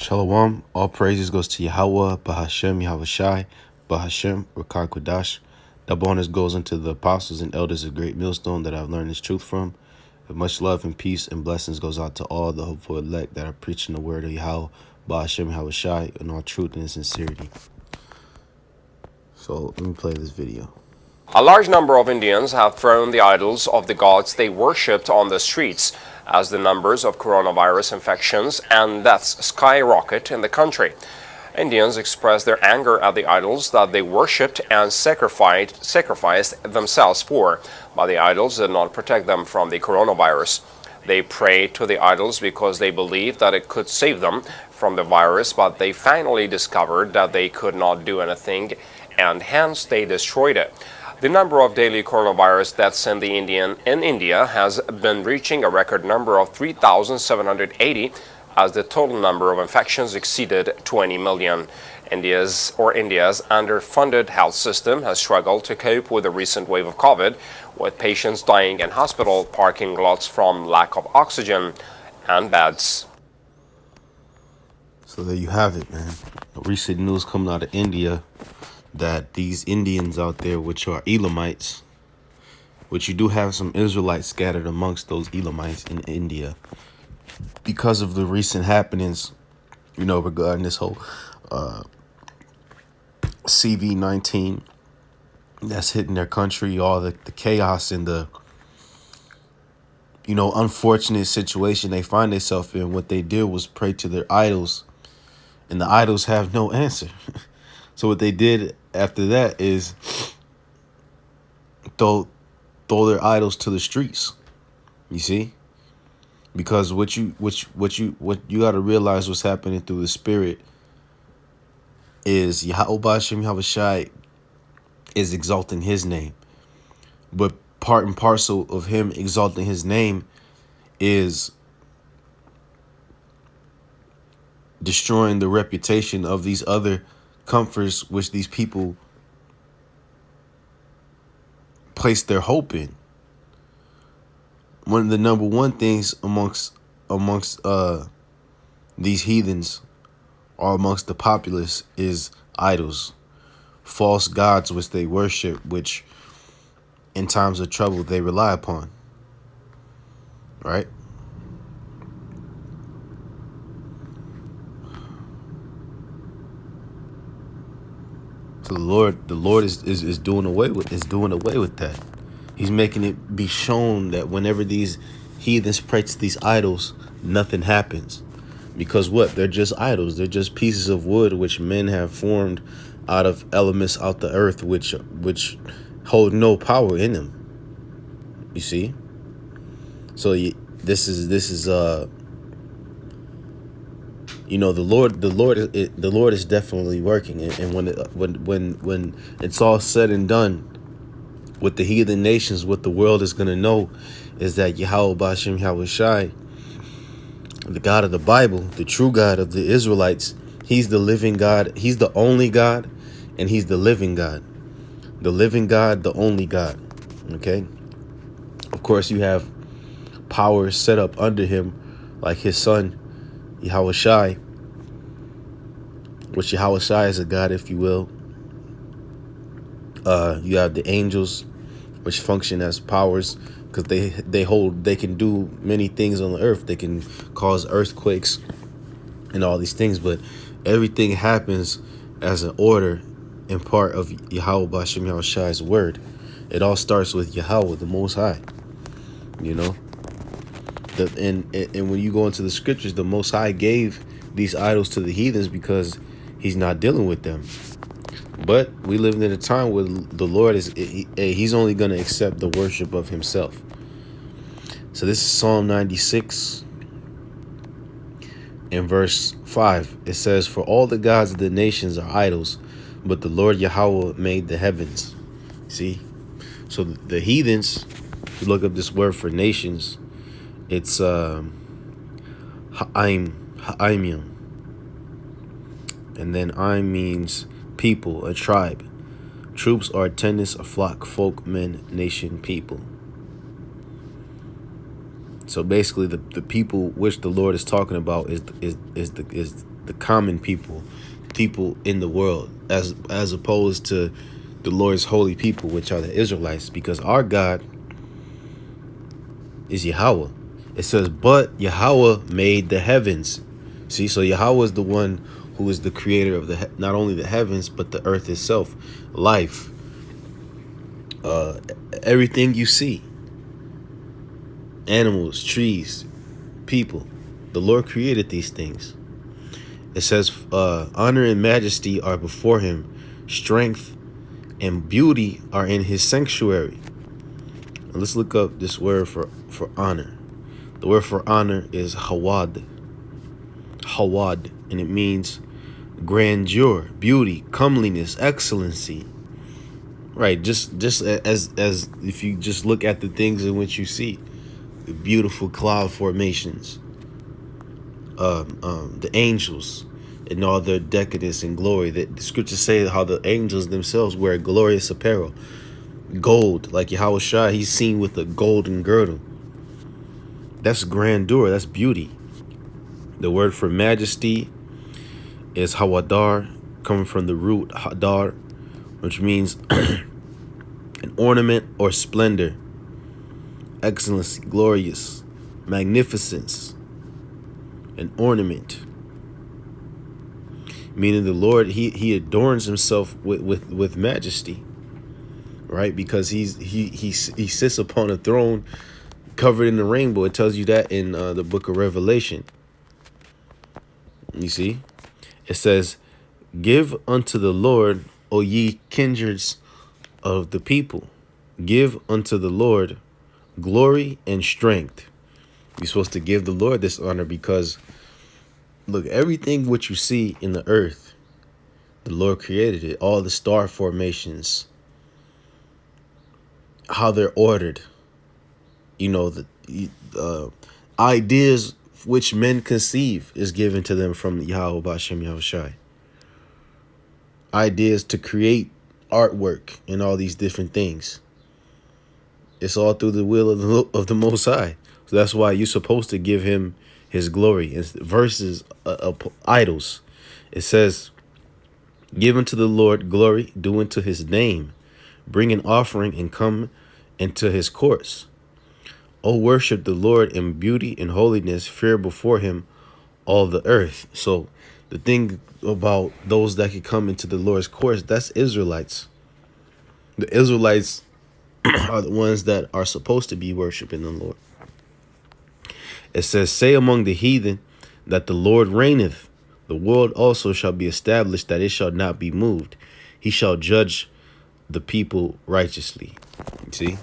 Shalom, all praises goes to Yahweh, Bahashem, Yahushai, Bahashem, Rakar Kodash. Double honors goes unto the apostles and elders of Great Millstone that I've learned this truth from. And much love and peace and blessings goes out to all the hopeful elect that are preaching the word of Yahweh, Bahashem, Yahushai, in all truth and sincerity. So let me play this video. A large number of Indians have thrown the idols of the gods they worshipped on the streets as the numbers of coronavirus infections and deaths skyrocket in the country. Indians expressed their anger at the idols that they worshipped and sacrificed themselves for, but the idols did not protect them from the coronavirus. They prayed to the idols because they believed that it could save them from the virus, but they finally discovered that they could not do anything, and hence they destroyed it. The number of daily coronavirus deaths in India has been reaching a record number of 3,780 as the total number of infections exceeded 20 million. India's underfunded health system has struggled to cope with the recent wave of COVID, with patients dying in hospital parking lots from lack of oxygen and beds. So there you have it, man. Recent news coming out of India that these Indians out there, which are Elamites, which you do have some Israelites scattered amongst those Elamites in India, because of the recent happenings, regarding this whole CV-19 that's hitting their country, all the chaos and the, unfortunate situation they find themselves in. What they did was pray to their idols, and the idols have no answer. So what they did after that is throw their idols to the streets. You see? Because what you got to realize what's happening through the spirit is Yahweh Bashem Yahushai is exalting his name. But part and parcel of him exalting his name is destroying the reputation of these other comforts which these people place their hope in. One of the number one things amongst these heathens or amongst the populace is idols, false gods which they worship, which in times of trouble they rely upon. Right? So the Lord is doing away with that. He's making it be shown that whenever these heathens pray to these idols, nothing happens. Because what? They're just idols. They're just pieces of wood which men have formed out of elements out the earth which hold no power in them. You see? So this is the Lord is definitely working, and when it's all said and done with the heathen nations, what the world is going to know is that Yahweh Bashem Yahushai, the God of the Bible, the true God of the Israelites, he's the living God, he's the only God, and he's the living God, the only God. Okay, of course you have power set up under him, like his son Yahushai, which Yahushai is a God, if you will. You have the angels, which function as powers, because they can do many things on the earth. They can cause earthquakes and all these things, but everything happens as an order and part of Yahweh Bashem Yahushai's word. It all starts with Yahweh, the Most High. And when you go into the scriptures, the Most High gave these idols to the heathens because he's not dealing with them. But we live in a time where the Lord he's only going to accept the worship of himself. So this is Psalm 96 in verse 5. It says, "For all the gods of the nations are idols, but the Lord Yahweh made the heavens." See? So the heathens, if you look up this word for nations, it's Ha'imim. And then Aim means people, a tribe. Troops are attendants, a flock, folk, men, nation, people. So basically, the people which the Lord is talking about is the common people in the world, as opposed to the Lord's holy people, which are the Israelites, because our God is Yahweh. It says, but Yahweh made the heavens. See, so Yahweh is the one who is the creator of not only the heavens, but the earth itself, life, everything you see, animals, trees, people. The Lord created these things. It says, honor and majesty are before him, strength and beauty are in his sanctuary. Now let's look up this word for honor. The word for honor is hawad. Hawad, and it means grandeur, beauty, comeliness, excellency. Right, just as if you just look at the things in which you see, the beautiful cloud formations, the angels and all their decadence and glory. That the scriptures say how the angels themselves wear glorious apparel, gold, like Yahweh Shai, he's seen with a golden girdle. That's grandeur, that's beauty. The word for majesty is hawadar, coming from the root hadar, which means an ornament or splendor, excellency, glorious, magnificence, an ornament. Meaning the Lord, he adorns himself with majesty, right? Because he sits upon a throne covered in the rainbow. It tells you that in the book of Revelation. You see, it says, give unto the Lord, O ye kindreds of the people. Give unto the Lord glory and strength. You're supposed to give the Lord this honor because, look, everything what you see in the earth, the Lord created it. All the star formations, how they're ordered. You know, the ideas which men conceive is given to them from Yahweh Bashem Yahweh Shai. Ideas to create artwork and all these different things. It's all through the will of the Most High. So that's why you're supposed to give him his glory. It's verses of idols. It says, give unto the Lord glory, do unto his name, bring an offering and come into his courts. O worship the Lord in beauty and holiness, fear before him all the earth. So the thing about those that could come into the Lord's courts, that's Israelites. The Israelites are the ones that are supposed to be worshiping the Lord. It says, say among the heathen that the Lord reigneth. The world also shall be established, that it shall not be moved. He shall judge the people righteously. You see?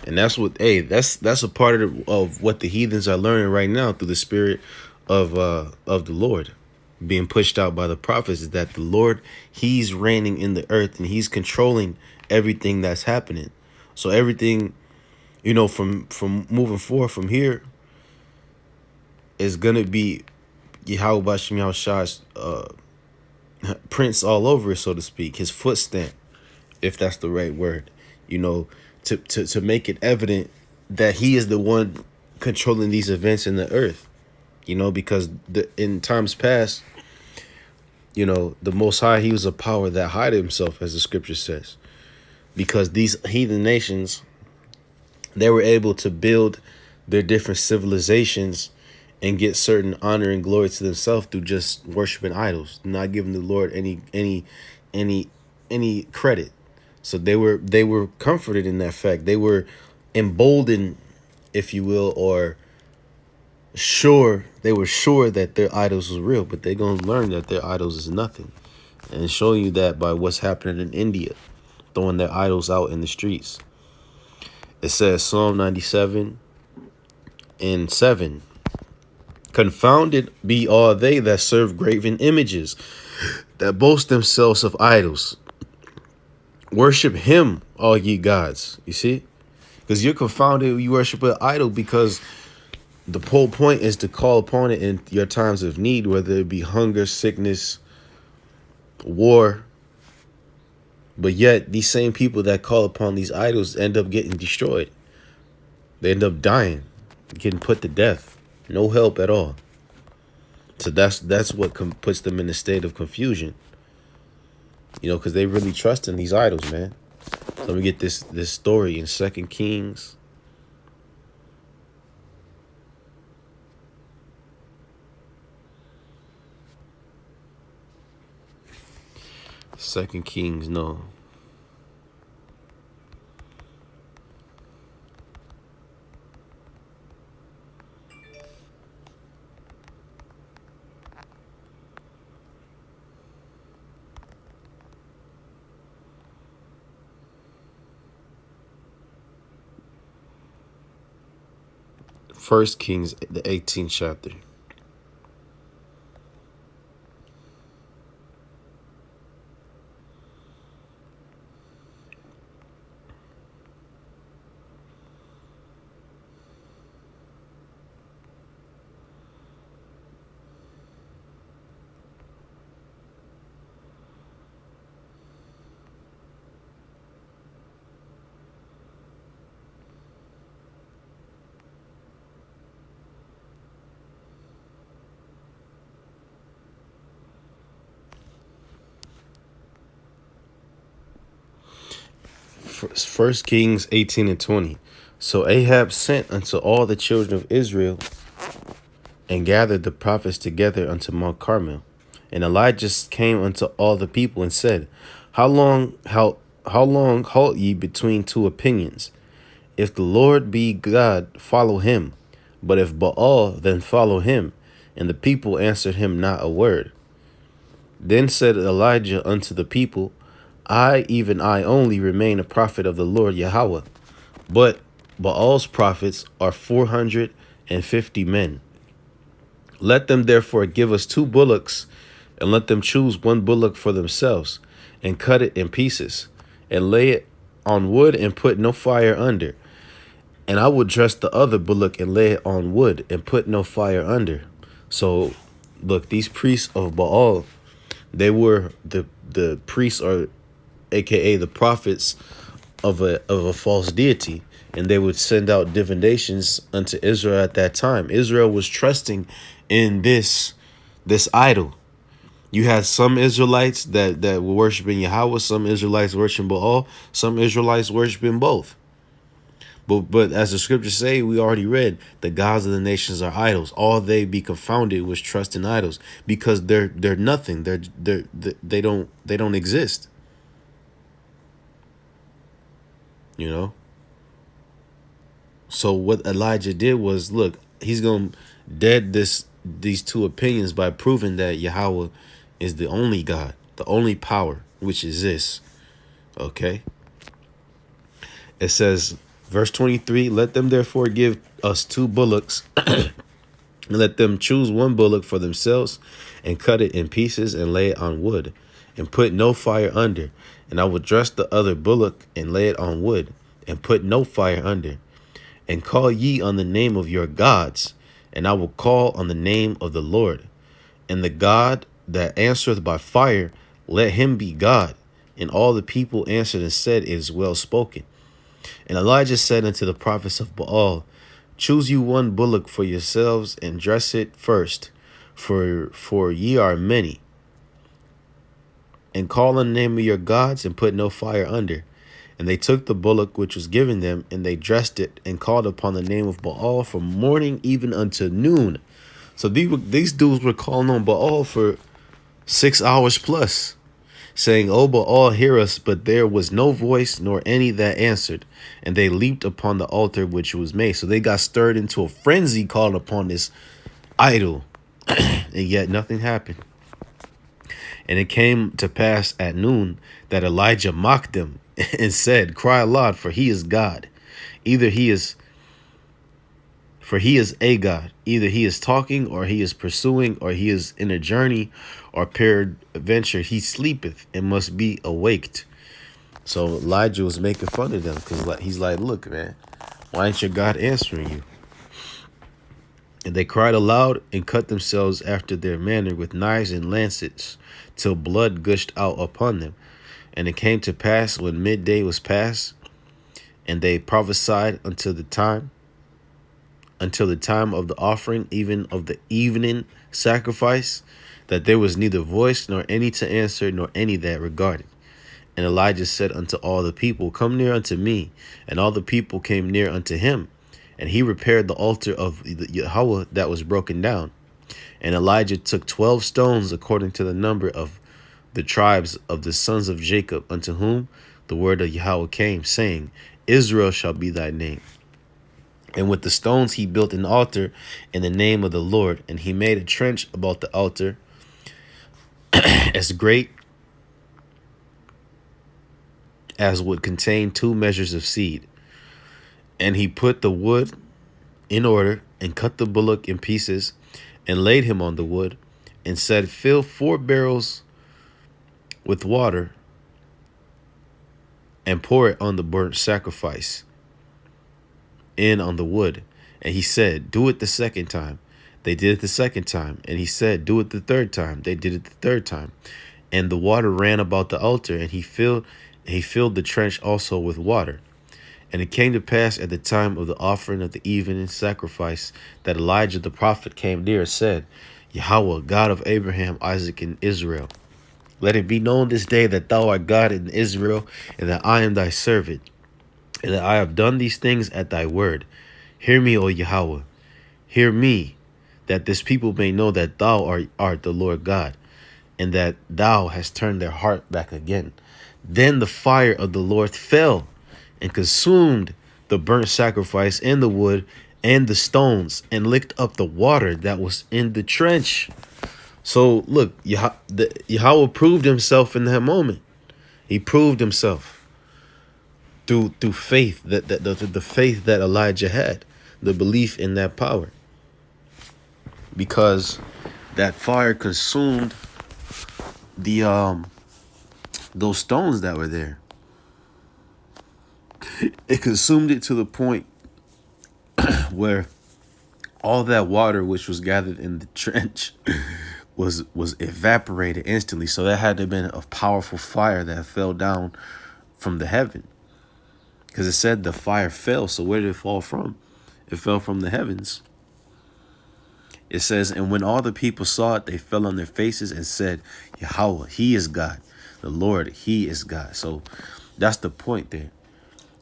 And that's what, that's a part of what the heathens are learning right now through the spirit of the Lord being pushed out by the prophets, is that the Lord, he's reigning in the earth and he's controlling everything that's happening. So everything, you know, from moving forward from here is going to be Yahweh Bashem Yahweh Shai's prints all over it, so to speak, his foot stamp, if that's the right word, you know, to make it evident that he is the one controlling these events in the earth, you know, because in times past, you know, the Most High, he was a power that hid himself, as the scripture says, because these heathen nations, they were able to build their different civilizations and get certain honor and glory to themselves through just worshiping idols, not giving the Lord any credit. So they were comforted in that fact. They were emboldened, if you will, or they were sure that their idols was real, but they're going to learn that their idols is nothing. And showing you that by what's happening in India, throwing their idols out in the streets. It says, Psalm 97:7. Confounded be all they that serve graven images, that boast themselves of idols. Worship him, all ye gods. You see? Because you're confounded, you worship an idol, because the whole point is to call upon it in your times of need, whether it be hunger, sickness, war. But yet, these same people that call upon these idols end up getting destroyed. They end up dying, getting put to death. No help at all. So that's what puts them in a state of confusion, because they really trust in these idols, man. So let me get this story in 2 Kings. Second Kings, no. First Kings, the 18th chapter. First Kings 18 and 20. So Ahab sent unto all the children of Israel and gathered the prophets together unto Mount Carmel. And Elijah came unto all the people and said, How long halt ye between two opinions? If the Lord be God, follow him. But if Baal, then follow him. And the people answered him not a word. Then said Elijah unto the people, I, even I only, remain a prophet of the Lord Yahweh. But Baal's prophets are 450 men. Let them therefore give us 2 bullocks, and let them choose 1 bullock for themselves, and cut it in pieces, and lay it on wood, and put no fire under. And I will dress the other bullock, and lay it on wood, and put no fire under. So, look, these priests of Baal, they were the priests, or aka the prophets of a false deity, and they would send out divinations unto Israel at that time. Israel was trusting in this idol. You had some Israelites that were worshiping Yahweh, some Israelites worshiping Baal, some Israelites worshiping both. But as the scriptures say, we already read, the gods of the nations are idols. All they be confounded was trust in idols, because they're nothing. They don't exist. So what Elijah did was, look, he's gonna dead these 2 opinions by proving that Yahweh is the only God, the only power which exists. Okay. It says, verse 23, let them therefore give us 2 bullocks, and let them choose 1 bullock for themselves, and cut it in pieces, and lay it on wood, and put no fire under. And I will dress the other bullock, and lay it on wood, and put no fire under. And call ye on the name of your gods, and I will call on the name of the Lord. And the God that answereth by fire, let him be God. And all the people answered and said, It is well spoken. And Elijah said unto the prophets of Baal, Choose you 1 bullock for yourselves, and dress it first, for ye are many. And call on the name of your gods, and put no fire under. And they took the bullock which was given them, and they dressed it, and called upon the name of Baal from morning even unto noon. So these dudes were calling on Baal for 6 hours plus, saying, O Baal, hear us. But there was no voice, nor any that answered. And they leaped upon the altar which was made. So they got stirred into a frenzy, calling upon this idol, and yet nothing happened. And it came to pass at noon that Elijah mocked them and said, Cry aloud, for he is God. Either he is a God. Either he is talking, or he is pursuing, or he is in a journey, or peradventure he sleepeth and must be awaked. So Elijah was making fun of them, because he's like, look, man, why ain't your God answering you? And they cried aloud and cut themselves after their manner with knives and lancets, till blood gushed out upon them. And it came to pass, when midday was past, and they prophesied until the time, until the time of the offering, even of the evening sacrifice, that there was neither voice nor any to answer, nor any that regarded. And Elijah said unto all the people, Come near unto me. And all the people came near unto him. And he repaired the altar of Yahweh that was broken down. And Elijah took 12 stones according to the number of the tribes of the sons of Jacob, unto whom the word of Yahweh came, saying, Israel shall be thy name. And with the stones he built an altar in the name of the Lord. And he made a trench about the altar as great as would contain 2 measures of seed. And he put the wood in order, and cut the bullock in pieces, and laid him on the wood, and said, Fill 4 barrels with water, and pour it on the burnt sacrifice in on the wood. And he said, Do it the second time. They did it the second time. And he said, Do it the third time. They did it the third time. And the water ran about the altar, and he filled the trench also with water. And it came to pass at the time of the offering of the evening sacrifice that Elijah the prophet came near and said, Yahweh, God of Abraham, Isaac, and Israel, let it be known this day that thou art God in Israel, and that I am thy servant, and that I have done these things at thy word. Hear me, O Yahweh, hear me, that this people may know that thou art the Lord God, and that thou hast turned their heart back again. Then the fire of the Lord fell and consumed the burnt sacrifice and the wood and the stones, and licked up the water that was in the trench. So look, Yahweh proved himself in that moment. He proved himself through faith, that the faith that Elijah had, the belief in that power, because that fire consumed the those stones that were there. It consumed it to the point where all that water which was gathered in the trench was evaporated instantly. So that had to have been a powerful fire that fell down from the heaven, because it said the fire fell. So where did it fall from? It fell from the heavens. It says, and when all the people saw it, they fell on their faces and said, Yahweh, he is God. The Lord, he is God. So that's the point there,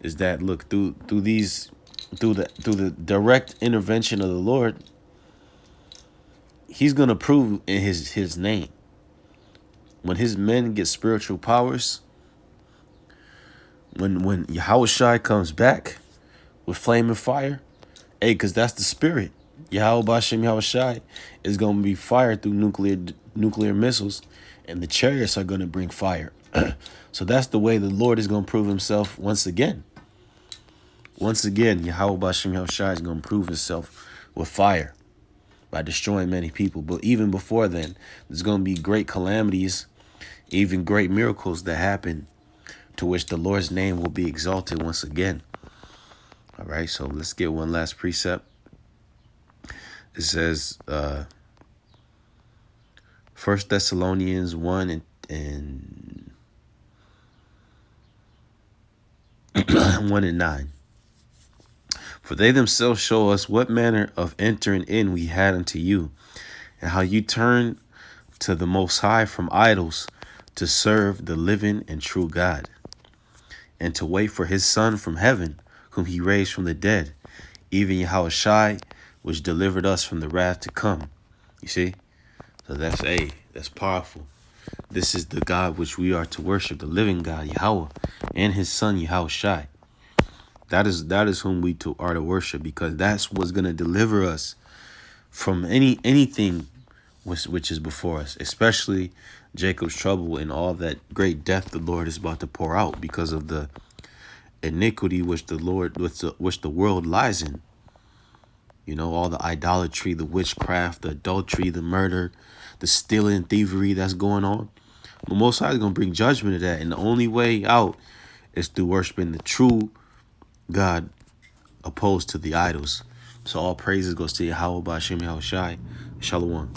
is that look, through the direct intervention of the Lord, he's gonna prove in his name. When his men get spiritual powers, when Yahweh Shai comes back with flaming fire, hey, because that's the spirit. Yahweh Bashem Yahweh Shai is gonna be fired through nuclear missiles, and the chariots are gonna bring fire. So that's the way the Lord is gonna prove himself once again. Once again, Yahweh Bashem Yahweh Shai is gonna prove himself with fire by destroying many people. But even before then, there's gonna be great calamities, even great miracles that happen, to which the Lord's name will be exalted once again. All right, so let's get one last precept. It says, 1 Thessalonians 1 and 1 and 9. For they themselves show us what manner of entering in we had unto you, and how you turned to the Most High from idols to serve the living and true God, and to wait for his Son from heaven, whom he raised from the dead, even Yahweh Shai, which delivered us from the wrath to come. You see? So that's powerful. This is the God which we are to worship, the living God, Yahweh, and his Son, Yahweh Shai. That is whom we are to worship, because that's what's going to deliver us from anything which is before us, especially Jacob's trouble and all that great death the Lord is about to pour out because of the iniquity which the world lies in. You know, all the idolatry, the witchcraft, the adultery, the murder, the stealing, thievery that's going on. The Most High is going to bring judgment to that. And the only way out is through worshiping the true God opposed to the idols. So all praises goes to Yahweh Bashem Yahweh Shai. Shalom.